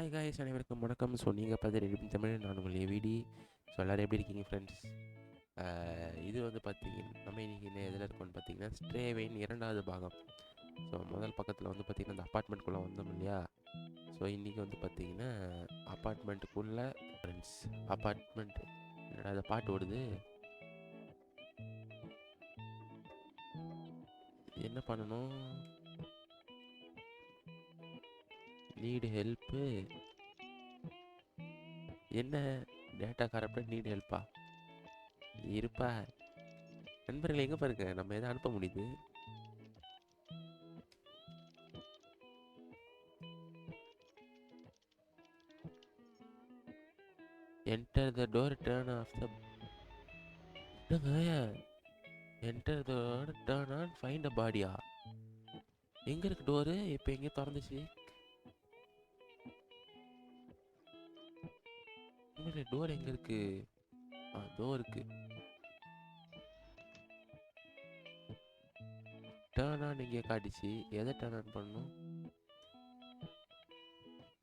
Hi guys, அனைவருக்கும் வணக்கம். So நீங்கள் பார்த்து தமிழ், நான் உங்கள் ஏவிடி. ஸோ எல்லோரும் எப்படி இருக்கீங்க ஃப்ரெண்ட்ஸ்? இது வந்து பார்த்தீங்கன்னா நம்ம இன்றைக்கி எதில் இருக்கோம்னு பார்த்தீங்கன்னா ஸ்ட்ரேவின் இரண்டாவது பாகம். ஸோ முதல் பக்கத்தில் வந்து பார்த்திங்கன்னா அந்த அப்பார்ட்மெண்ட்குள்ளே வந்தோம் இல்லையா? ஸோ இன்றைக்கி வந்து பார்த்திங்கன்னா அப்பார்ட்மெண்ட்டுக்குள்ளே ஃப்ரெண்ட்ஸ் அப்பார்ட்மெண்ட் என்னடா அதை பாட்டு ஓடுது, என்ன பண்ணணும்? நீடு ஹெல்ப்பு, என்ன டேட்டா கரப்டாக நீடு ஹெல்ப்பா இருப்பா? நண்பர்கள் எங்கே பாருங்க, நம்ம எதை அனுப்ப முடியுது? Enter the door, turn off the enter the door, turn on, find a பாடியா? எங்கே இருக்கு டோரு? இப்போ எங்கே திறந்துச்சு? டோர் எங்கே இருக்கு? டோர் இருக்கு. டர்ன் ஆன் எங்கே காட்டுச்சு? எதை டர்ன் ஆன் பண்ணணும்?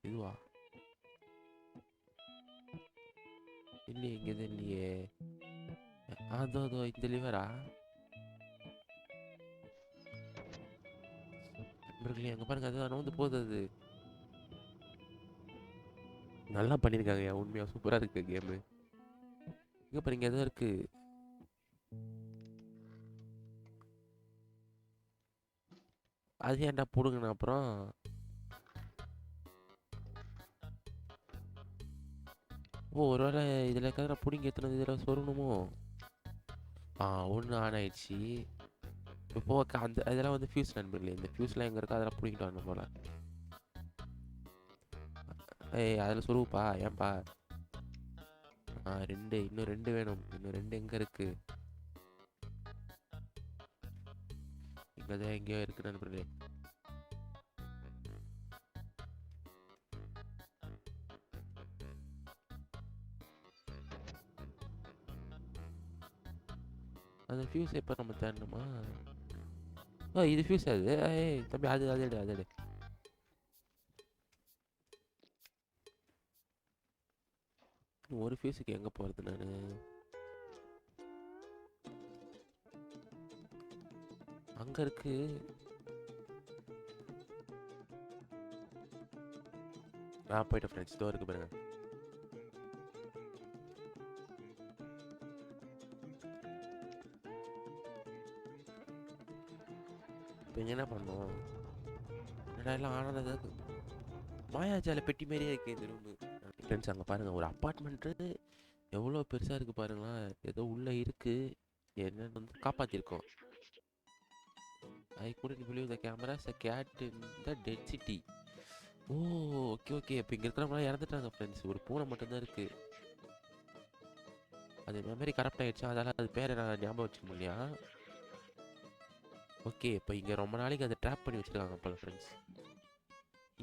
இதுவா? இல்லையே, இங்கே எதுவும் இல்லையே. அதோ இந்த லிவரா? நண்பர்களே அங்கே பாருங்க, அதுதான் வந்து போகுது. அது நல்லா பண்ணியிருக்காங்க, உண்மையாக சூப்பராக இருக்கு கேமு. இங்கே பாருங்க, எதோ இருக்கு. அது ஏன்டா போடுங்கண்ணா அப்புறம்? ஒருவேளை இதில் இருக்கிற பிடிங்க எத்தனை இதில் சொருணுமோ? ஒன்று ஆன் ஆயிடுச்சு. இப்போ அந்த இதெல்லாம் வந்து ஃபியூஸ் நண்பர்களே, இந்த ஃபியூஸ்லாம் எங்கே இருக்கோ அதெல்லாம் பிடிக்கிட்டு வரணும் போல். அதில் சொருவுப்பா, ஏன்பா? இன்னும் ரெண்டு வேணும். இன்னும் ரெண்டு எங்கே இருக்குது? இங்கே தான் எங்கேயோ இருக்குது நண்பர்களே. அந்த ஃபியூஸ் எப்போ நம்ம தேடணுமா? இது ஃபியூஸ் அது. தம்பி, அது எடு. ஒரு ஃபியூஸுக்கு எங்கே போகிறது நான்? அங்கே இருக்கு. போயிட்டு ஃப்ரெண்ட்ஸ், இதோ இருக்கு பாருங்க. இப்போ இங்கே என்ன பண்ணணும்? எல்லாம் ஆனது மாயாஜால பெட்டி மாதிரியே இருக்குது இந்த ரூமு. ஃப்ரெண்ட்ஸ் அங்கே பாருங்கள், ஒரு அப்பார்ட்மெண்ட்டு எவ்வளோ பெருசாக இருக்குது பாருங்களேன். ஏதோ உள்ளே இருக்குது, என்னன்னு வந்து காப்பாற்றிருக்கோம். ஐ couldn't believe the cameras a cat in the dead city. Okay. இப்போ இங்கே இருக்கிறவங்களாம் இறந்துட்டாங்க ஃப்ரெண்ட்ஸ். ஒரு பூனை மட்டும்தான் இருக்குது. அது மெமரி கரப்ட் ஆகிடுச்சு, அதனால் அது பேரை நான் ஞாபகம் வச்சுக்க முடியா. ஓகே, இப்போ இங்கே ரொம்ப நாளைக்கு அதை ட்ராப் பண்ணி வச்சுருக்காங்க போல ஃப்ரெண்ட்ஸ்.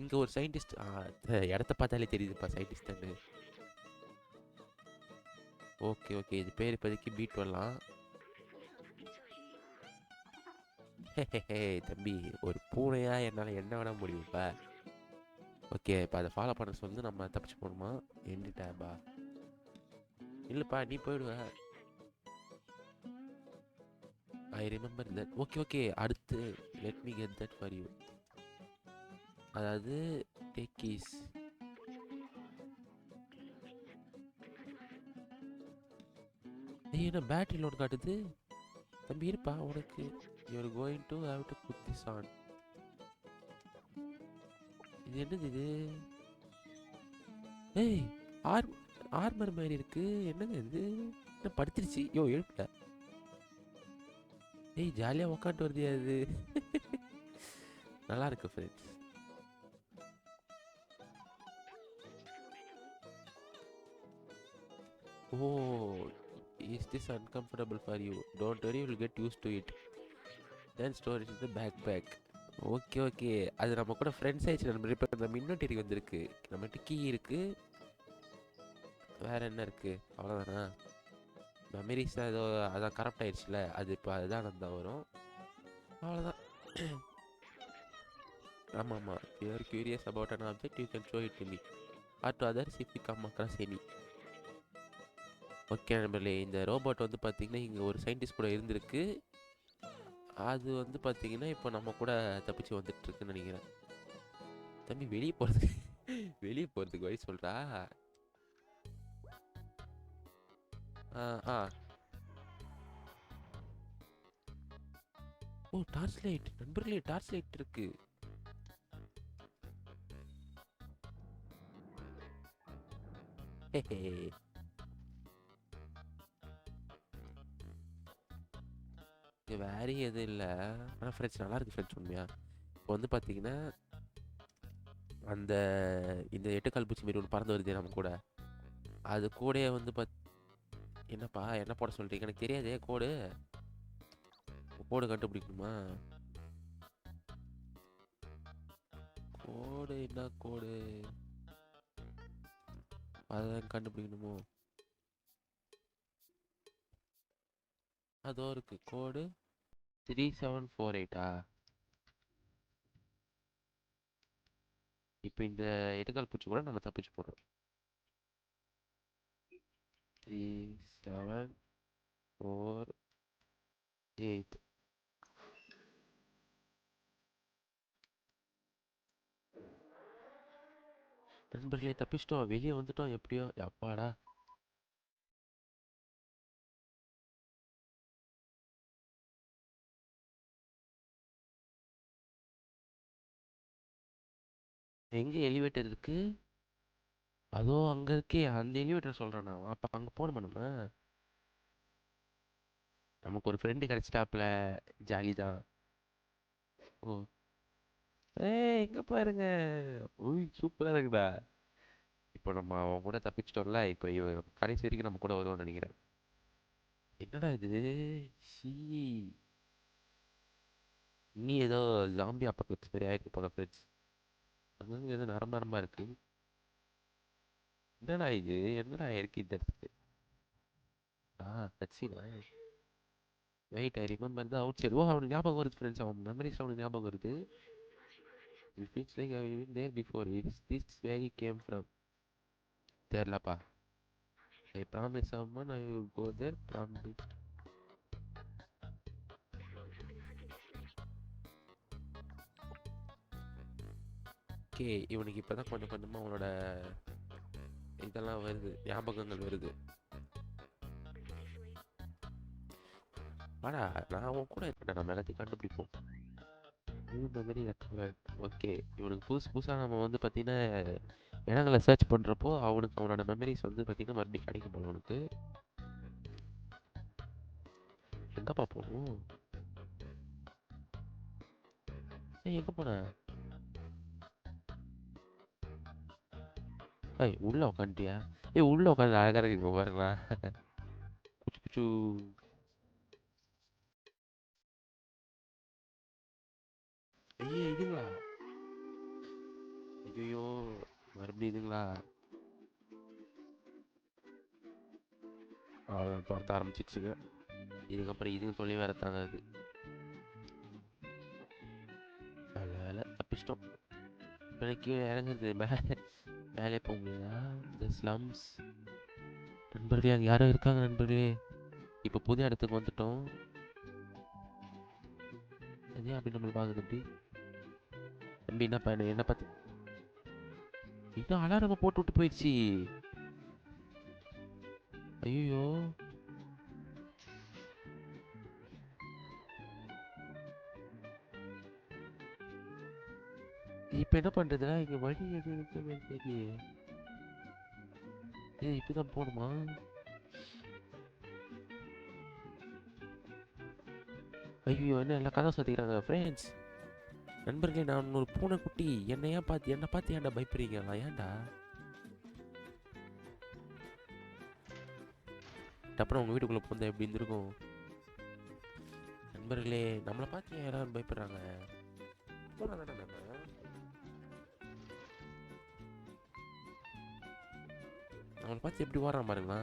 இங்கே ஒரு சயின்டிஸ்ட், இடத்த பார்த்தாலே தெரியுதுப்பா சயின்டிஸ்ட்டு. ஓகே, இது பேர் இப்போதைக்கு பீட் வரலாம். தம்பி, ஒரு பூனையா என்னால் என்ன வேணால் முடியும்ப்பா. ஓகே, இப்போ அதை ஃபாலோ பண்ண சொல்லி நம்ம தப்பிச்சு போகணுமா? எண்டு டேபா? இல்லைப்பா, நீ போயிடுவ. I remember that. ஓகே, அடுத்து let me get that for you. அதாவது டேக் கீஸ். என்ன பேட்டரி லோட் காட்டுது? தம்பி இருப்பா, உனக்கு you're going to have to put this on. இது என்னது இது? ஆர்மர் மாதிரி இருக்கு. என்னங்க இது? என்ன படுத்துருச்சு? எழுப்பல. ஜாலியாக உக்காந்து வருதியா இது? நல்லா இருக்கு friends. Is this uncomfortable for you? Don't worry, you will get used to it. Then store it in the backpack. Okay, அது நம்ம கூட ஃப்ரெண்ட்ஸ் ஆயிடுச்சு. இப்போ நம்ம இன்னொரு வந்திருக்கு. நம்மகிட்ட கீ இருக்கு. வேற என்ன இருக்கு? அவ்வளோதானா? மெமரிஸ் ஏதோ அதான் கரப்ட் ஆயிடுச்சுல, அது இப்போ அதுதான் தான் வரும். அவ்வளோதான். ஆமாம் ஆமாம். You are curious about an object you can show it to me or to others if you come across any. Okay நண்பர்களே, இந்த ரோபோட் வந்து பார்த்தீங்கன்னா இங்கே ஒரு சயின்டிஸ்ட் கூட இருந்திருக்கு. அது வந்து பார்த்தீங்கன்னா இப்போ நம்ம கூட தப்பிச்சு வந்துட்டுருக்குன்னு நினைக்கிறேன். தம்பி வெளியே போகிறதுக்கு வெளியே போகிறதுக்கு வழி சொல்கிறா. ஆ ஆ ஓ, டார்ச் லைட் நண்பர்களே, டார்ச் லைட் இருக்கு. இது வேற எதுவும் இல்லை. ஆனால் ஃப்ரெண்ட்ஸ் நல்லா இருக்கு ஃப்ரெண்ட்ஸ் உண்மையா. இப்போ வந்து பார்த்தீங்கன்னா அந்த இந்த எட்டுக்கால் பூச்சி மாரி ஒன்று பறந்து வருது நம்ம கூட. அது கூடயே வந்து என்னப்பா என்ன போட சொல்றீங்க? எனக்கு தெரியாதே கோடு. கோடு கண்டுபிடிக்கணுமா? கோடு என்ன கோடு? அதான் கண்டுபிடிக்கணுமோ? அதோ இருக்கு கோடு 3748. இப்போ இந்த எட்டுக்கால் பூச்சி கூட நம்ம தப்பிச்சு போடுறோம். 3748. நண்பர்களே தப்பிச்சிட்டோம், வெளியே வந்துட்டோம் எப்படியோ. அப்பாடா. எங்க எலிவேட்டர் இருக்கு? அதோ அங்க இருக்கே, அந்த எலிவேட்டர் சொல்றேன் நான். அப்ப அங்க போகணுமா நம்ம? நமக்கு ஒரு ஃப்ரெண்டு கிடைச்சிட்டாப்ல. ஜாலி தான். ஓ ஏய் இங்க பாருங்க. உய் சூப்பரா இருக்குடா. இப்போ நம்ம அவன் கூட தப்பிச்சிட்டோம்ல. இப்போ இவன் கடைசி வரைக்கும் நம்ம கூட வருவான்னு நினைக்கிறேன். என்னடா இது? ஷீ. நீ ஏதோ ஜாம்பி அப்போக்கலிப்ஸ் மாதிரி ஆயிருக்கு போல ஃப்ரெண்ட்ஸ். அங்கங்க ஏதோ நரம்பு நரம்பா இருக்கு. என்னடா இது? என்னடா இருக்கு இந்த இடத்துக்கு? That's it. Wait, I remember the outside. ஓ, அவனுக்கு ஞாபகம் வருது ஃப்ரெண்ட்ஸ். அவன் மெமரிஸ் அவனுக்கு ஞாபகம் வருது. It feels like I been there before. Is this where he came from? தெரியலப்பா. I promise someone I will go there promptly. Okay, இவனுக்கு இப்பதான் கொஞ்சம் கொஞ்சமா அவனோட இதெல்லாம் வருது, ஞாபகங்கள் வருது. வாடா, நான் அவன் கூட இருக்கேன். நம்ம எல்லாத்தையும் கண்டுபிடிப்போம். New memory recover. ஓகே, இவனுக்கு புதுசு புதுசாக நம்ம வந்து பார்த்தீங்கன்னா இடங்களை சர்ச் பண்ணுறப்போ அவனுக்கு அவனோட மெமரிஸ் வந்து பார்த்தீங்கன்னா மறுபடியும் கிடைக்கும் போல அவனுக்கு. எங்கப்பா போகணும்? ஏய் எங்கே போன? ஏய் உள்ள உட்காந்துட்டியா? ஏய் உள்ள உட்காந்து அழகாக இருக்கு பாருங்களா. குச்சு குச்சு. ஐயே இதுங்களா? ஐயோ மறுபடியும் இதுங்களா? துரத்த ஆரம்பிச்சிச்சுங்க. இதுக்கப்புறம் இதுங்க சொல்லி வேற தாங்காது. வேலை தப்பிச்சிட்டோம். இப்போ எனக்கு கீழே இறங்குறது மேலே போக முடியாதா? இந்த ஸ்லம்ஸ். நண்பர்களே அங்கே யாரோ இருக்காங்க நண்பர்களே. இப்போ புது இடத்துக்கு வந்துட்டோம். அதே அப்படி நம்மளை பார்க்குது அப்படி. தம்பி என்ன பண்ணு, என்ன பார்த்து இன்னும் அலாரமாக போட்டு விட்டு போயிடுச்சு. ஐயோ இப்போ என்ன பண்ணுறதுனா? இங்கே வழி எது இருக்குன்னு தெரியலையே. ஏய் இப்போ தான் போகணுமா? ஐயோ என்ன எல்லாம் கதை சொல்லிக்கிறாங்க ஃப்ரெண்ட்ஸ். நண்பர்களே, நான் ஒரு பூனைக்குட்டி. என்னை பார்த்து ஏன்டா பயப்படுறீங்களா? ஏன்டா? அப்புறம் உங்கள் வீட்டுக்குள்ளே போந்தா எப்படி இருந்திருக்கும்? நண்பர்களே, நம்மளை பார்த்து ஏன் எல்லாரும் பயப்படுறாங்க? போனா தானே நம்ம. நம்மளை பார்த்து எப்படி ஓடுறான் பாருங்களா.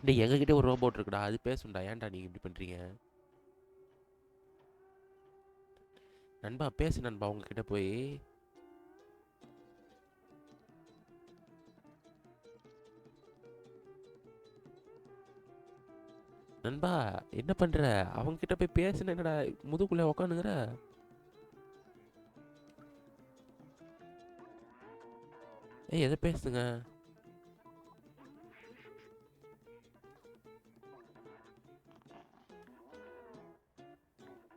டேய் எங்ககிட்ட ஒரு ரோபோட் இருக்குடா, அது பேசும்டா. ஏன்டா நீங்க இப்படி பண்றீங்க? நண்பா பேசு நண்பா உங்ககிட்ட போய். நண்பா என்ன பண்ற? அவங்க கிட்ட போய் பேசுன என்னடா முதுகுள்ள உக்காந்துங்கிற? ஏய் எதை பேசுங்க?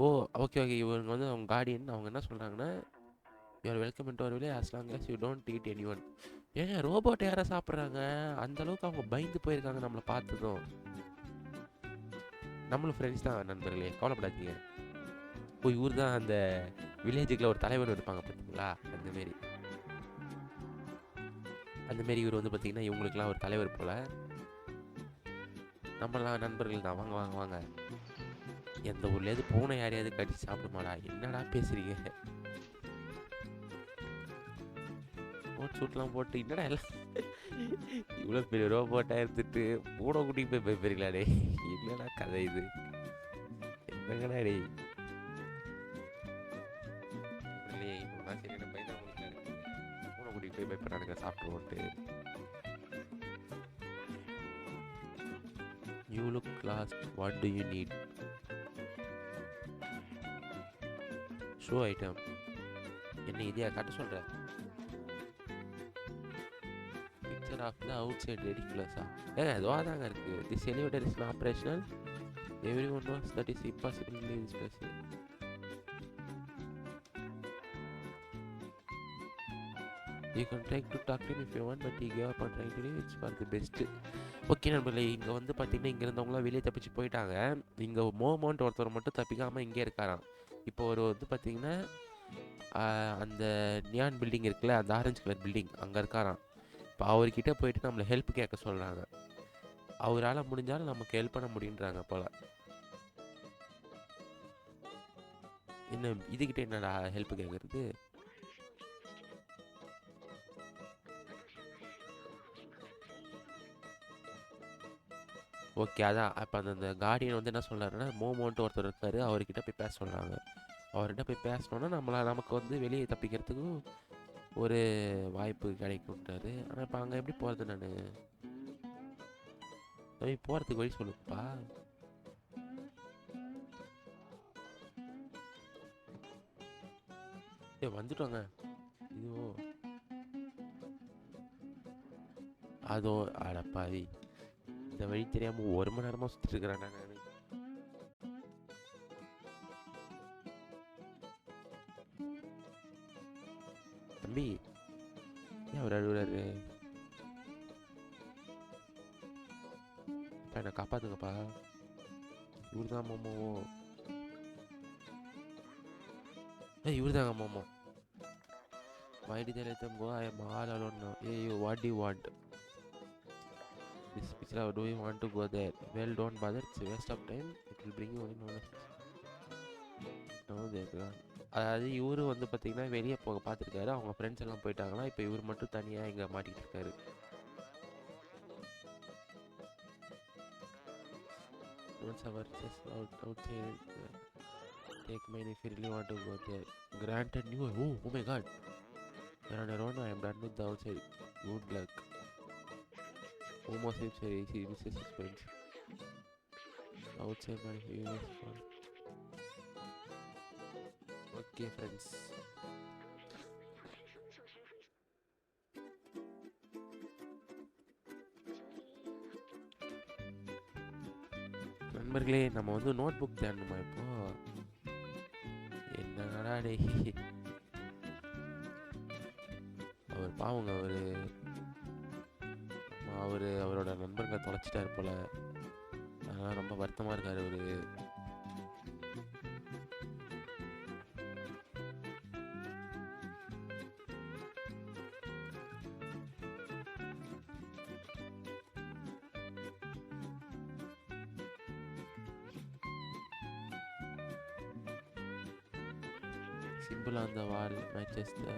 ஓ ஓகே ஓகே, இவங்க வந்து அவங்க கார்டியன். அவங்க என்ன சொல்கிறாங்கன்னா, you're welcome into our village as long as you don't eat anyone. ஏங்க ரோபோட் யாரை சாப்பிட்றாங்க? அந்த அளவுக்கு அவங்க பயந்து போயிருக்காங்க நம்மளை பார்த்ததும். நம்மளும் ஃப்ரெண்ட்ஸ் தான் நண்பர்களே, கவலைப்படாதீங்க. ஓ இவர் தான் அந்த வில்லேஜுக்குள்ள ஒரு தலைவர் இருப்பாங்க பார்த்தீங்களா, அந்தமாரி. அந்தமாரி இவர் வந்து பார்த்தீங்கன்னா இவங்களுக்குலாம் ஒரு தலைவர் போல். நம்மளாம் நண்பர்கள் தான். வாங்க வாங்க வாங்க. எந்த ஊர்லேயாவது பூனை யாரையாவது கடிச்சு சாப்பிடுமாடா? என்னடா பேசுறீங்க? கோட் சூட்லாம் போட்டு என்னடா எல்லாம் இவ்வளோ பெரிய ரோபோட்டாக எடுத்துட்டு பூனை கூட்டிகிட்டு போய் பயப்படுறீங்களா? டே என்னடா கதை இது? என்னங்கடா டே இல்லையே, இப்போ சரியான பயந்தவங்களுக்கு பூனை கூட்டிகிட்டு போய் பயப்படுறானுங்க சாப்பிடுவோன்ட்டு. You look lost, what do you need? Show item. என்ன இதையா காட்ட சொல்கிற? Picture of the outside ரெடிகுலஸா? ஏங்க அதுவாக தாங்க இருக்குது. This elevator is not operational. Everyone knows that is impossible to leave this place. You can try to talk to him if you want, but you give up on trying to leave. It's for the best. Okay நண்பர்களே, இங்கே வந்து பார்த்தீங்கன்னா இங்கே இருந்தவங்களாம் வெளியே தப்பிச்சு போயிட்டாங்க. இங்கே மோமோன்ட் ஒருத்தர் மட்டும் தப்பிக்காமல் இங்கே இருக்காராம். இப்போ ஒரு வந்து பார்த்தீங்கன்னா அந்த நியான் பில்டிங் இருக்குல்ல, அந்த ஆரஞ்சு கலர் பில்டிங், அங்கே இருக்காராம். இப்போ அவர்கிட்ட போயிட்டு நம்மளை ஹெல்ப் கேட்க சொல்கிறாங்க. அவரால் முடிஞ்சாலும் நமக்கு ஹெல்ப் பண்ண முடியுன்றாங்க போல். என்ன இதுக்கிட்ட என்னடா ஹெல்ப் கேட்குறது? ஓகே அதான். அப்போ அந்த கார்டியன் வந்து என்ன சொல்கிறாருன்னா, மோமோன்ட்டு ஒருத்தர் இருக்கார், அவர்கிட்ட போய் பேச சொல்கிறாங்க. அவர்கிட்ட போய் பேசணுன்னா நமக்கு வந்து வெளியே தப்பிக்கிறதுக்கும் ஒரு வாய்ப்பு கிடைக்கும்ட்டாரு. ஆனால் இப்போ அங்கே எப்படி போகிறது? நான் போகிறதுக்கு வழி சொல்லுப்பா. ஏ வந்துட்டோங்க. இதுவோ அதோ அடப்பாவி, இந்த வழி தெரியாமல் 1 மணி நேரமாக சுற்றிட்டு இருக்கிறேன் நான். தம்பி ஏன் அவர் அழுகுறாரு? அப்பா என்னை காப்பாற்றுங்கப்பா. இவர் தான் மோமோவோ? இவர் தாங்க momo. Why did they let them go? I am all alone now. Hey you, what do you want? This picture, do you want to go there? Well, don't bother, it's a waste of time. It will bring you in one of no there. அதாவது இவரு வந்து பார்த்தீங்கன்னா வெளியே போக பார்த்துருக்காரு. அவங்க friends எல்லாம் போயிட்டாங்கன்னா இப்போ இவர் மட்டும் தனியாக இங்கே மாட்டிக்கிட்டு இருக்காரு. Once our just outside, take mine if you really want to go there. Granted new. Oh my god. You're on your own. I am done with the outside. Good luck. Almost safe, sorry. See, this is suspense. Outside my viewers. Okay, friends. நண்பர்களே, நம்ம வந்து note book தேடணுமா இப்போ? என்னடா டேய், அவர் பாவங்க. அவரோட நண்பர்களை தொலைச்சிட்டாரு போல. அதெல்லாம் ரொம்ப வருத்தமாக இருக்காரு அவரு. Symbol on the wall matches the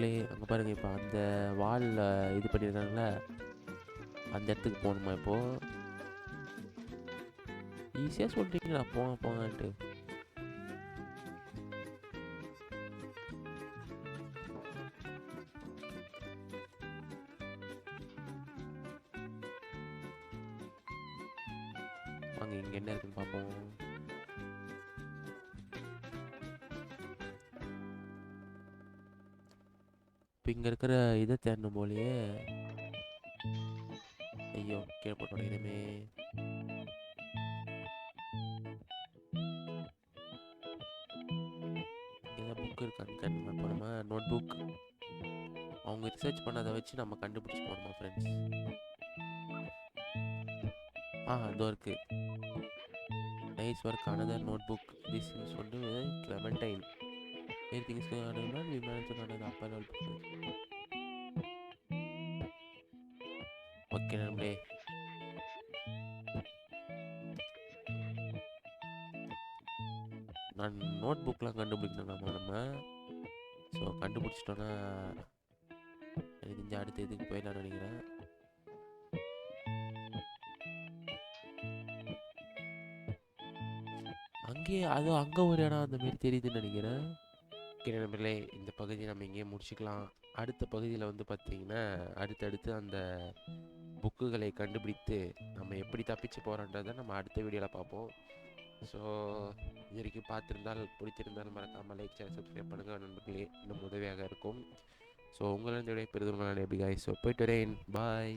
நண்பர்களே அங்கே பாருங்கள், இப்போ அந்த வாலில் இது பண்ணியிருக்காங்களே அந்த இடத்துக்கு போகணுமா இப்போது? ஈஸியாக சொல்கிறீங்களா போங்க போங்கன்ட்டு. வாங்க இங்கே என்ன இருக்குன்னு பார்ப்போம். இப்போ இங்கே இருக்கிற இதை தேடணும் போலயே. ஐயோ கீழே போட்டு உடைக்கிறமே. ஏதாவது புக் இருக்கான்னு தேடணுமா இப்போ நம்ம? நோட் புக் அவங்க ரிசர்ச் பண்ணதை வச்சு நம்ம கண்டுபிடிச்சி போகணுமா ஃப்ரெண்ட்ஸ்? அதோ இருக்குது. Nice work, another notebook. This is வந்து Clementine. Everything is going on and we managed to get upper level. Okay நண்பர்களே, நான் நோட் புக்லாம் கண்டுபிடிக்கணும் நம்ம. ஸோ கண்டுபிடிச்சிட்டோன்னா எனக்கு தெரிஞ்ச அடுத்த இதுக்கு போயிடலாம்னு நினைக்கிறேன். அங்கேயே அங்கே ஒரு இடம் அந்த மாரி தெரியுதுன்னு நினைக்கிறேன். ஓகே நண்பர்களே, இந்த பகுதியை நம்ம இங்கேயே முடிச்சுக்கலாம். அடுத்த பகுதியில் வந்து பார்த்திங்கன்னா அடுத்தடுத்து அந்த புக்குகளை கண்டுபிடித்து நம்ம எப்படி தப்பிச்சு போகிறோன்றதை நம்ம அடுத்த வீடியோவில் பார்ப்போம். ஸோ இது வரைக்கும் பார்த்துருந்தால் பிடிச்சிருந்தால் மறக்காமல் லைக் சேனல் சப்ஸ்கிரைப் பண்ணுங்கள் நண்பர்களே, இன்னும் உதவியாக இருக்கும். ஸோ உங்களிடம் விடை பெறுதல் எப்படி காய். ஸோ போயிட்டு வரேன், பாய்.